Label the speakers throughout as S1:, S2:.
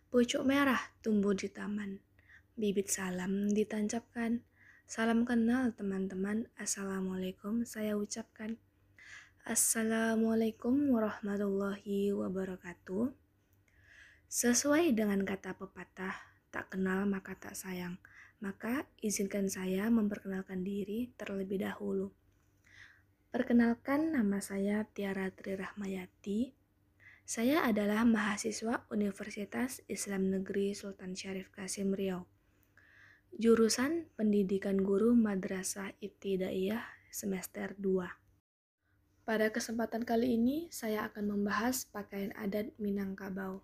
S1: Pucuk merah tumbuh di taman, bibit salam ditancapkan. Salam kenal teman-teman, Assalamualaikum saya ucapkan. Assalamualaikum warahmatullahi wabarakatuh. Sesuai dengan kata pepatah, tak kenal maka tak sayang. Maka izinkan saya memperkenalkan diri terlebih dahulu. Perkenalkan, nama saya Tiara Tri Rahmayati. Saya adalah mahasiswa Universitas Islam Negeri Sultan Syarif Kasim Riau. Jurusan Pendidikan Guru Madrasah Ibtidaiyah semester 2. Pada kesempatan kali ini, saya akan membahas pakaian adat Minangkabau.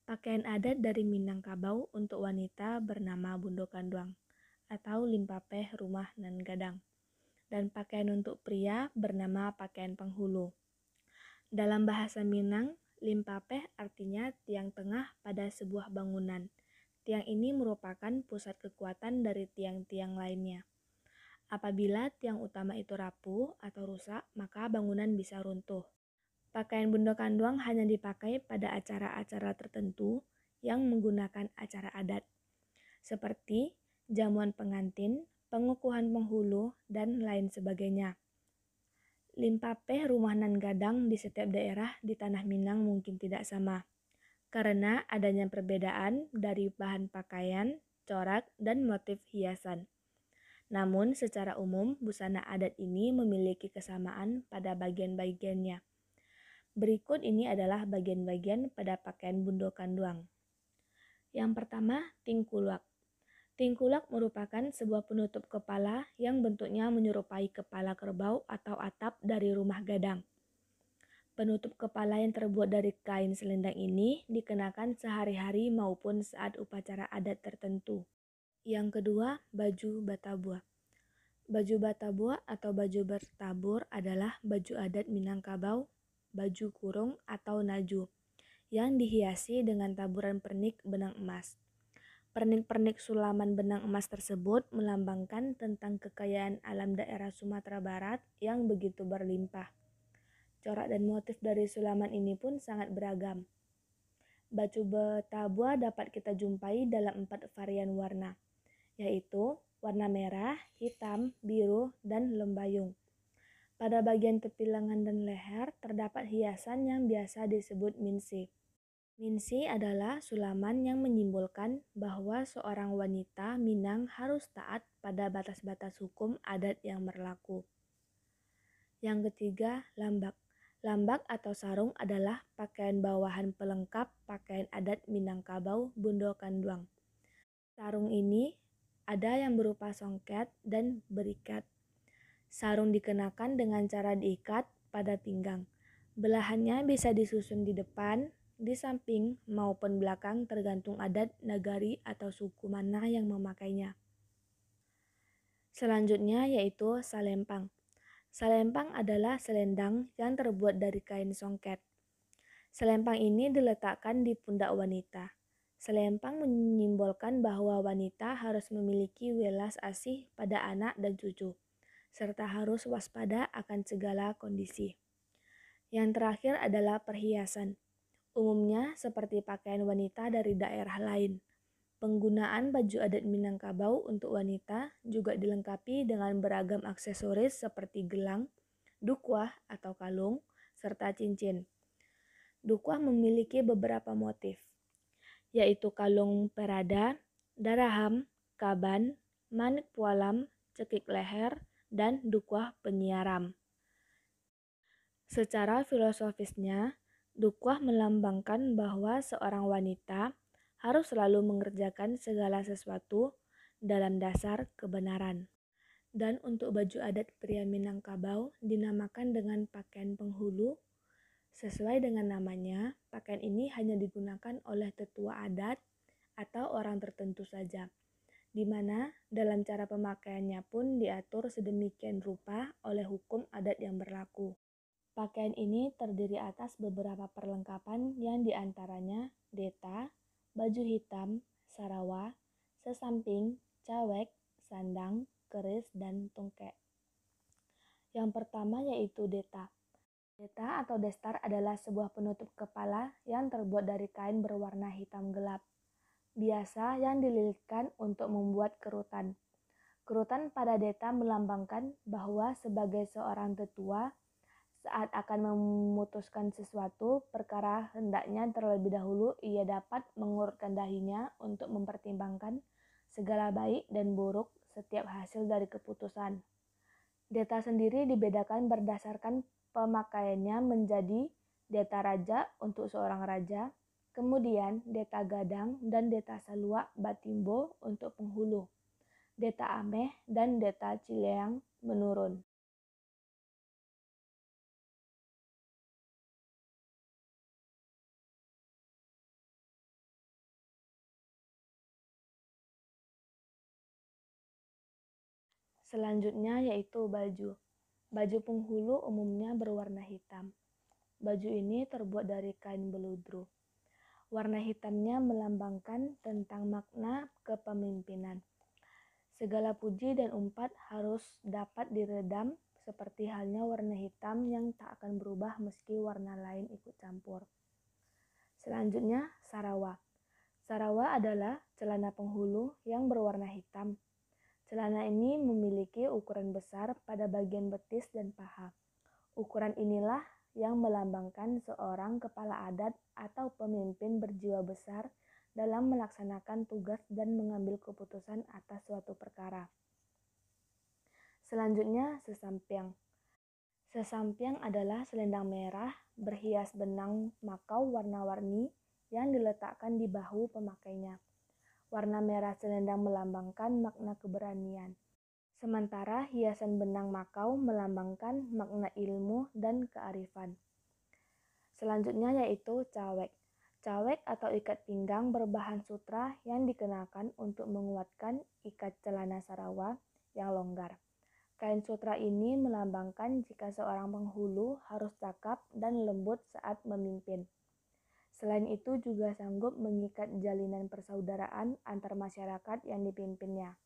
S1: Pakaian adat dari Minangkabau untuk wanita bernama Bundo Kanduang atau limpapeh rumah nan gadang. Dan pakaian untuk pria bernama pakaian penghulu. Dalam bahasa Minang, limpapeh artinya tiang tengah pada sebuah bangunan. Tiang ini merupakan pusat kekuatan dari tiang-tiang lainnya. Apabila tiang utama itu rapuh atau rusak, maka bangunan bisa runtuh. Pakaian Bundo Kanduang hanya dipakai pada acara-acara tertentu yang menggunakan acara adat, seperti jamuan pengantin, pengukuhan penghulu, dan lain sebagainya. Limpapeh rumah nan gadang di setiap daerah di Tanah Minang mungkin tidak sama, karena adanya perbedaan dari bahan pakaian, corak, dan motif hiasan. Namun secara umum busana adat ini memiliki kesamaan pada bagian-bagiannya. Berikut ini adalah bagian-bagian pada pakaian Bundo Kanduang. Yang pertama, tingkulak. Tingkulak merupakan sebuah penutup kepala yang bentuknya menyerupai kepala kerbau atau atap dari rumah gadang. Penutup kepala yang terbuat dari kain selendang ini dikenakan sehari-hari maupun saat upacara adat tertentu. Yang kedua, baju batabua. Baju batabua atau baju bertabur adalah baju adat Minangkabau, baju kurung atau naju, yang dihiasi dengan taburan pernik benang emas. Pernik-pernik sulaman benang emas tersebut melambangkan tentang kekayaan alam daerah Sumatera Barat yang begitu berlimpah. Corak dan motif dari sulaman ini pun sangat beragam. Baju batabua dapat kita jumpai dalam 4 varian warna, yaitu warna merah, hitam, biru, dan lembayung. Pada bagian tepi lengan dan leher terdapat hiasan yang biasa disebut minsi. Minsi adalah sulaman yang menyimbolkan bahwa seorang wanita Minang harus taat pada batas-batas hukum adat yang berlaku. Yang ketiga, lambak. Lambak atau sarung adalah pakaian bawahan pelengkap pakaian adat Minangkabau Bundo Kanduang. Sarung ini ada yang berupa songket dan berikat. Sarung dikenakan dengan cara diikat pada pinggang. Belahannya bisa disusun di depan, di samping, maupun belakang tergantung adat, nagari, atau suku mana yang memakainya. Selanjutnya yaitu salempang. Salempang adalah selendang yang terbuat dari kain songket. Selempang ini diletakkan di pundak wanita. Selempang menyimbolkan bahwa wanita harus memiliki welas asih pada anak dan cucu, serta harus waspada akan segala kondisi. Yang terakhir adalah perhiasan. Umumnya seperti pakaian wanita dari daerah lain. Penggunaan baju adat Minangkabau untuk wanita juga dilengkapi dengan beragam aksesoris seperti gelang, dukwah atau kalung, serta cincin. Dukwah memiliki beberapa motif, yaitu kalung perada, daraham, kaban, manik pualam, cekik leher, dan dukwah penyiaram. Secara filosofisnya, dukwah melambangkan bahwa seorang wanita harus selalu mengerjakan segala sesuatu dalam dasar kebenaran. Dan untuk baju adat pria Minangkabau dinamakan dengan pakaian penghulu. Sesuai dengan namanya, pakaian ini hanya digunakan oleh tetua adat atau orang tertentu saja, di mana dalam cara pemakaiannya pun diatur sedemikian rupa oleh hukum adat yang berlaku. Pakaian ini terdiri atas beberapa perlengkapan yang diantaranya deta, baju hitam, sarawa, sesamping, cawek, sandang, keris, dan tungkek. Yang pertama yaitu deta. Deta atau destar adalah sebuah penutup kepala yang terbuat dari kain berwarna hitam gelap, biasa yang dililitkan untuk membuat kerutan. Kerutan pada deta melambangkan bahwa sebagai seorang tetua, saat akan memutuskan sesuatu perkara, hendaknya terlebih dahulu ia dapat mengurutkan dahinya untuk mempertimbangkan segala baik dan buruk setiap hasil dari keputusan. Deta sendiri dibedakan berdasarkan pemakaiannya menjadi deta raja untuk seorang raja, kemudian deta gadang dan deta salua batimbo untuk penghulu, deta ameh dan deta cileang menurun. Selanjutnya yaitu baju. Baju penghulu umumnya berwarna hitam. Baju ini terbuat dari kain beludru. Warna hitamnya melambangkan tentang makna kepemimpinan. Segala puji dan umpat harus dapat diredam seperti halnya warna hitam yang tak akan berubah meski warna lain ikut campur. Selanjutnya, sarawa. Sarawa adalah celana penghulu yang berwarna hitam. Celana ini memiliki ukuran besar pada bagian betis dan paha. Ukuran inilah yang melambangkan seorang kepala adat atau pemimpin berjiwa besar dalam melaksanakan tugas dan mengambil keputusan atas suatu perkara. Selanjutnya, sesampiang. Sesampiang adalah selendang merah berhias benang makau warna-warni yang diletakkan di bahu pemakainya. Warna merah selendang melambangkan makna keberanian. Sementara hiasan benang makau melambangkan makna ilmu dan kearifan. Selanjutnya yaitu cawek. Cawek atau ikat pinggang berbahan sutra yang dikenakan untuk menguatkan ikat celana sarawa yang longgar. Kain sutra ini melambangkan jika seorang penghulu harus cakap dan lembut saat memimpin. Selain itu juga sanggup mengikat jalinan persaudaraan antar masyarakat yang dipimpinnya.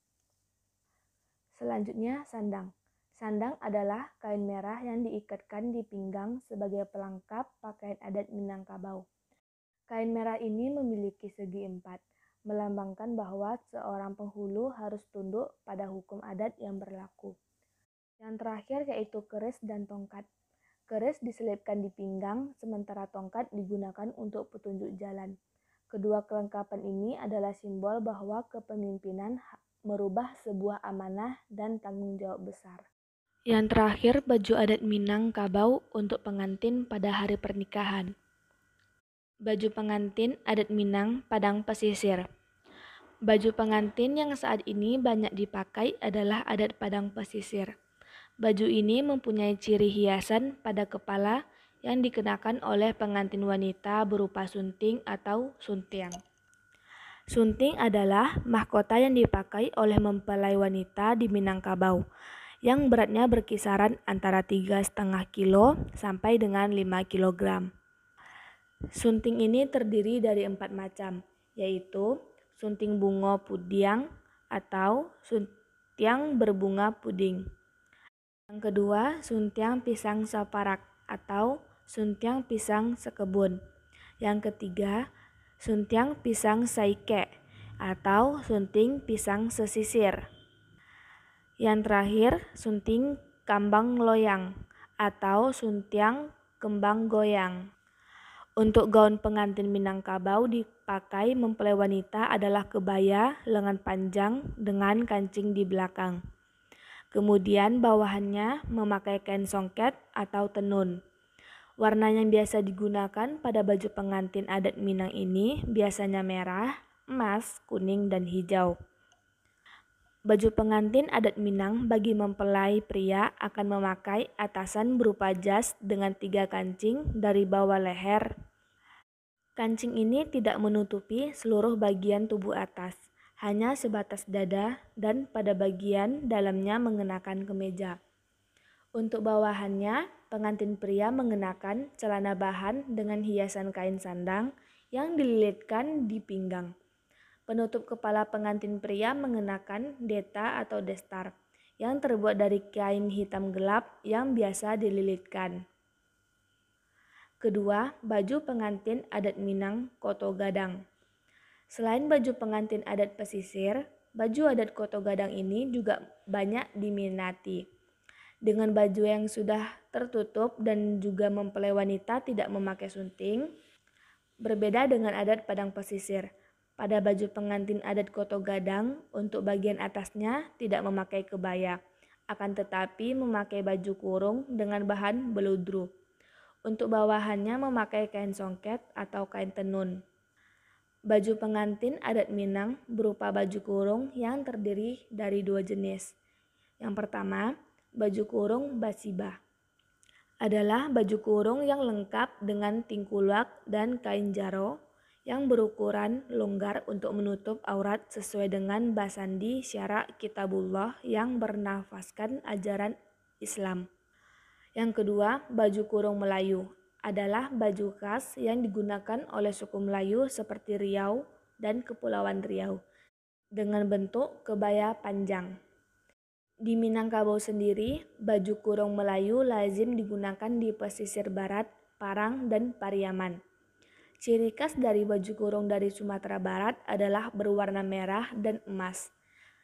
S1: Selanjutnya, sandang. Sandang adalah kain merah yang diikatkan di pinggang sebagai pelengkap pakaian adat Minangkabau. Kain merah ini memiliki segi empat, melambangkan bahwa seorang penghulu harus tunduk pada hukum adat yang berlaku. Yang terakhir yaitu keris dan tongkat. Keris diselipkan di pinggang, sementara tongkat digunakan untuk petunjuk jalan. Kedua kelengkapan ini adalah simbol bahwa kepemimpinan merubah sebuah amanah dan tanggung jawab besar. Yang terakhir, baju adat Minangkabau untuk pengantin pada hari pernikahan. Baju pengantin adat Minang Padang Pesisir. Baju pengantin yang saat ini banyak dipakai adalah adat Padang Pesisir. Baju ini mempunyai ciri hiasan pada kepala yang dikenakan oleh pengantin wanita berupa sunting atau suntiang. Sunting adalah mahkota yang dipakai oleh mempelai wanita di Minangkabau, yang beratnya berkisaran antara 3,5 kilo sampai dengan 5 kilogram. Sunting ini terdiri dari 4 macam, yaitu sunting bunga pudiang atau suntiang berbunga puding. Yang kedua, suntiang pisang saparak atau suntiang pisang sekebun. Yang ketiga, suntiang pisang saike atau sunting pisang sesisir. Yang terakhir, sunting kambang loyang atau suntiang kembang goyang. Untuk gaun pengantin Minangkabau dipakai mempelai wanita adalah kebaya lengan panjang dengan kancing di belakang. Kemudian bawahannya memakai kain songket atau tenun. Warna yang biasa digunakan pada baju pengantin adat Minang ini biasanya merah, emas, kuning, dan hijau. Baju pengantin adat Minang bagi mempelai pria akan memakai atasan berupa jas dengan 3 kancing dari bawah leher. Kancing ini tidak menutupi seluruh bagian tubuh atas, hanya sebatas dada dan pada bagian dalamnya mengenakan kemeja. Untuk bawahannya, pengantin pria mengenakan celana bahan dengan hiasan kain sandang yang dililitkan di pinggang. Penutup kepala pengantin pria mengenakan deta atau destar yang terbuat dari kain hitam gelap yang biasa dililitkan. Kedua, baju pengantin adat Minang Koto Gadang. Selain baju pengantin adat pesisir, baju adat Koto Gadang ini juga banyak diminati. Dengan baju yang sudah tertutup dan juga mempelai wanita tidak memakai sunting, berbeda dengan adat Padang pesisir. Pada baju pengantin adat Koto Gadang, untuk bagian atasnya tidak memakai kebaya, akan tetapi memakai baju kurung dengan bahan beludru. Untuk bawahannya memakai kain songket atau kain tenun. Baju pengantin adat Minang berupa baju kurung yang terdiri dari dua jenis. Yang pertama, baju kurung basiba adalah baju kurung yang lengkap dengan tingkulak dan kain jaro yang berukuran longgar untuk menutup aurat sesuai dengan basandi syara kitabullah yang bernafaskan ajaran Islam. Yang kedua, baju kurung Melayu adalah baju khas yang digunakan oleh suku Melayu seperti Riau dan Kepulauan Riau dengan bentuk kebaya panjang. Di Minangkabau sendiri, baju kurung Melayu lazim digunakan di pesisir barat, Parang, dan Pariaman. Ciri khas dari baju kurung dari Sumatera Barat adalah berwarna merah dan emas,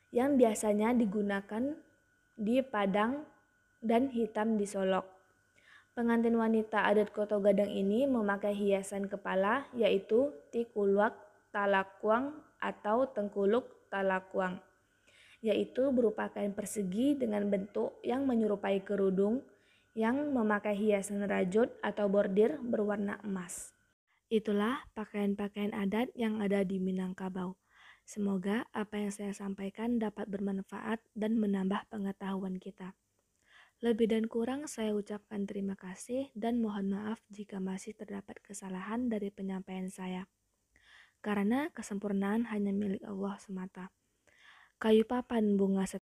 S1: yang biasanya digunakan di Padang dan hitam di Solok. Pengantin wanita adat Koto Gadang ini memakai hiasan kepala yaitu tikuluak talakwang atau tengkuluk talakwang, yaitu berupa kain persegi dengan bentuk yang menyerupai kerudung yang memakai hiasan rajut atau bordir berwarna emas. Itulah pakaian-pakaian adat yang ada di Minangkabau. Semoga apa yang saya sampaikan dapat bermanfaat dan menambah pengetahuan kita. Lebih dan kurang saya ucapkan terima kasih dan mohon maaf jika masih terdapat kesalahan dari penyampaian saya. Karena kesempurnaan hanya milik Allah semata. Kayu papan bunga